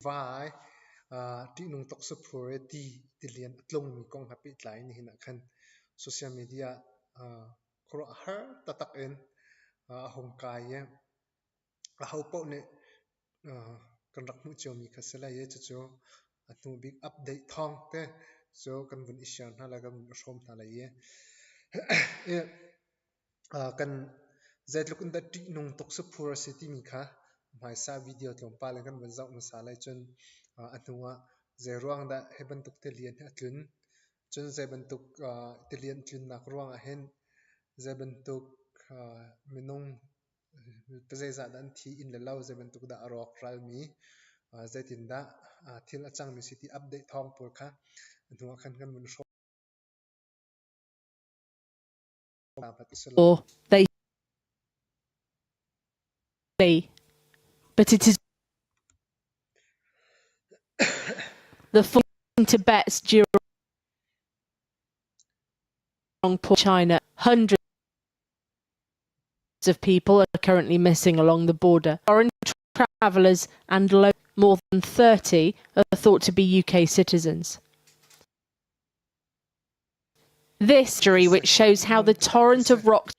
vai ti nung tok sa phore Tilian tlong mi kong happy tlai ni hina khan social media kro har tatak en hong kai ye hau po ne kan rak mu chomi khasela ye chu atu big update thong te so kan bun isyan hala kan shom thala ye e kan zaitluk da ti nung tok sa phore city mi kha mai sa video tlom pa le kan ban zau ma sa lai chun anuwa zeruang da heben tuk Tilian atlun chun zeben tuk Tilian tlun nak ruang ahhin zeben tuk minung pezeza dan thi in le lau zeben tuk da arok lawmi zaitin da thil achang mi city update thong por kha anuwa khan kan mun shom or they say, but it is the falling Tibet's China. Hundreds of people are currently missing along the border. Foreign travellers and more than 30 are thought to be UK citizens. This history which shows how the torrent of rocks